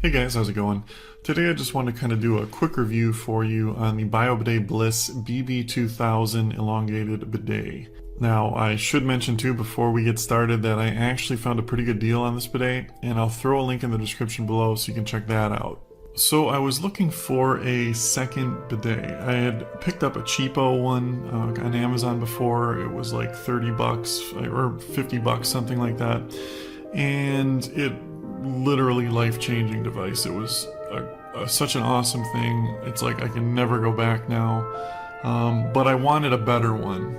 Hey guys, how's it going? Today I just want to kind of do a quick review for you on the Bidet Bliss BB2000 Elongated Bidet. Now, I should mention too before we get started that I actually found a pretty good deal on this bidet, and I'll throw a link in the description below so you can check that out. So I was looking for a second bidet. I had picked up a cheapo one on Amazon before. It was like 30 bucks or 50 bucks, something like that. And it literally life-changing device. It was such an awesome thing. It's like I can never go back now. But I wanted a better one.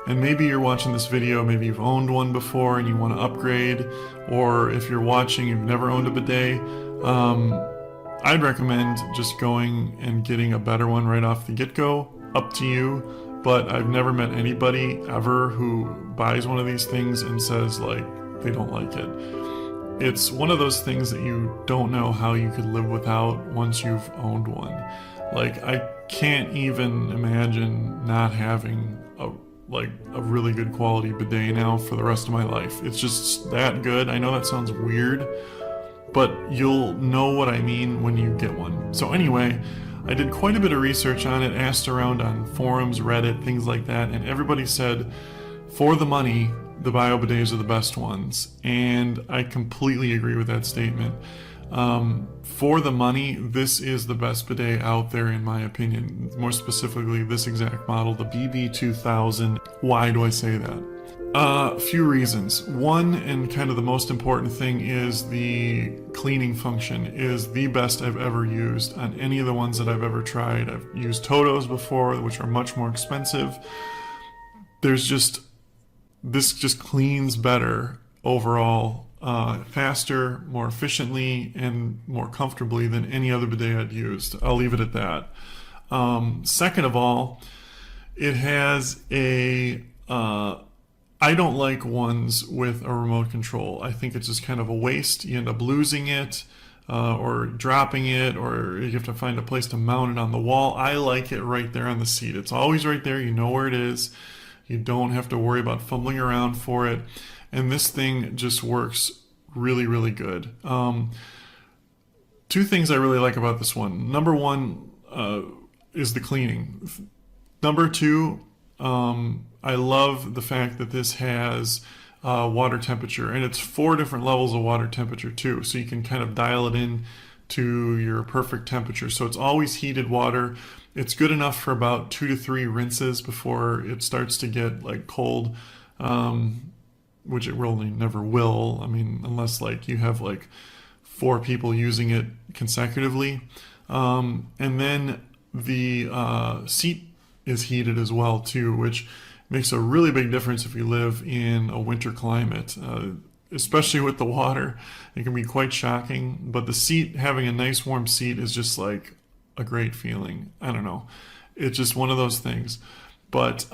And maybe you're watching this video, maybe you've owned one before and you want to upgrade, or if you're watching, you've never owned a bidet. I'd recommend just going and getting a better one right off the get-go. Up to you, but I've never met anybody ever who buys one of these things and says like they don't like it. It's one of those things that you don't know how you could live without once you've owned one. Like, I can't even imagine not having a really good quality bidet now for the rest of my life. It's just that good. I know that sounds weird, but you'll know what I mean when you get one. So anyway, I did quite a bit of research on it, asked around on forums, Reddit, things like that, and everybody said, for the money, the bio bidets are the best ones, and I completely agree with that statement. For the money, this is the best bidet out there in my opinion. More specifically, this exact model, the BB2000. Why do I say that? A few reasons. One, and kind of the most important thing, is the cleaning function is the best I've ever used on any of the ones that I've ever tried. I've used Toto's before, which are much more expensive. This just cleans better overall, faster, more efficiently, and more comfortably than any other bidet I'd used. I'll leave it at that. Second of all, it has I don't like ones with a remote control. I think it's just kind of a waste. You end up losing it, or dropping it, or you have to find a place to mount it on the wall. I like it right there on the seat. It's always right there. You know where it is. You don't have to worry about fumbling around for it. And this thing just works really, really good. Two things I really like about this one. Number one is the cleaning. Number two, I love the fact that this has water temperature, and it's 4 different levels of water temperature too, so you can kind of dial it in to your perfect temperature. So it's always heated water. It's good enough for about 2 to 3 rinses before it starts to get like cold, which it really never will. I mean, unless like you have like 4 people using it consecutively. And then the seat is heated as well too, which makes a really big difference if you live in a winter climate, especially with the water. It can be quite shocking, but the seat, having a nice warm seat, is just like a great feeling. I don't know, it's just one of those things. But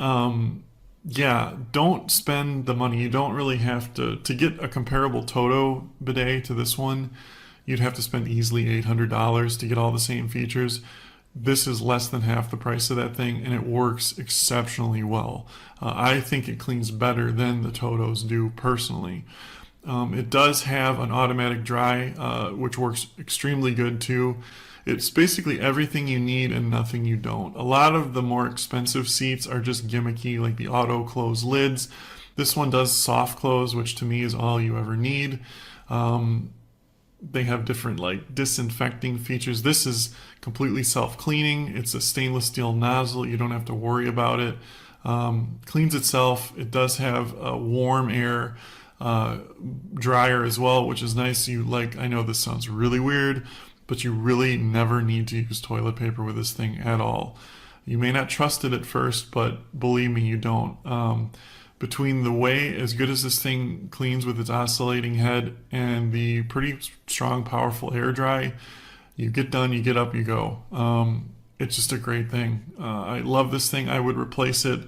yeah, don't spend the money. You don't really have to get a comparable Toto bidet to this one. You'd have to spend easily $800 to get all the same features. This is less than half the price of that thing, and it works exceptionally well. I think it cleans better than the Totos do personally. It does have an automatic dry, which works extremely good too. It's basically everything you need and nothing you don't. A lot of the more expensive seats are just gimmicky, like the auto close lids. This one does soft close, which to me is all you ever need. They have different like disinfecting features. This is completely self-cleaning. It's a stainless steel nozzle. You don't have to worry about it. Cleans itself. It does have a warm air dryer as well, which is nice. I know this sounds really weird, but you really never need to use toilet paper with this thing at all. You may not trust it at first, but believe me, you don't. Between the way as good as this thing cleans with its oscillating head and the pretty strong, powerful air dry, you get done, you get up, you go. It's just a great thing. I love this thing. I would replace it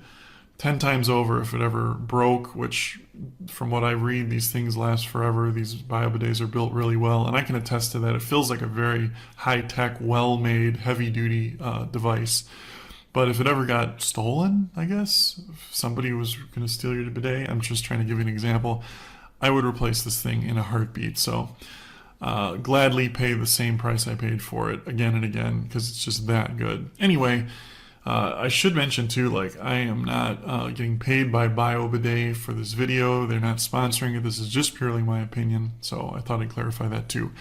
10 times over if it ever broke, which from what I read, these things last forever. These bio bidets are built really well, and I can attest to that. It feels like a very high-tech, well-made, heavy-duty device. But if it ever got stolen, I guess, if somebody was going to steal your bidet, I'm just trying to give you an example, I would replace this thing in a heartbeat. So gladly pay the same price I paid for it again and again because it's just that good. Anyway, I should mention too, like, I am not getting paid by BioBidet for this video. They're not sponsoring it. This is just purely my opinion. So I thought I'd clarify that too.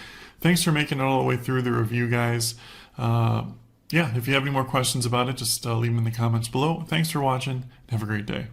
Thanks for making it all the way through the review, guys. Yeah, if you have any more questions about it, just leave them in the comments below. Thanks for watching. Have a great day.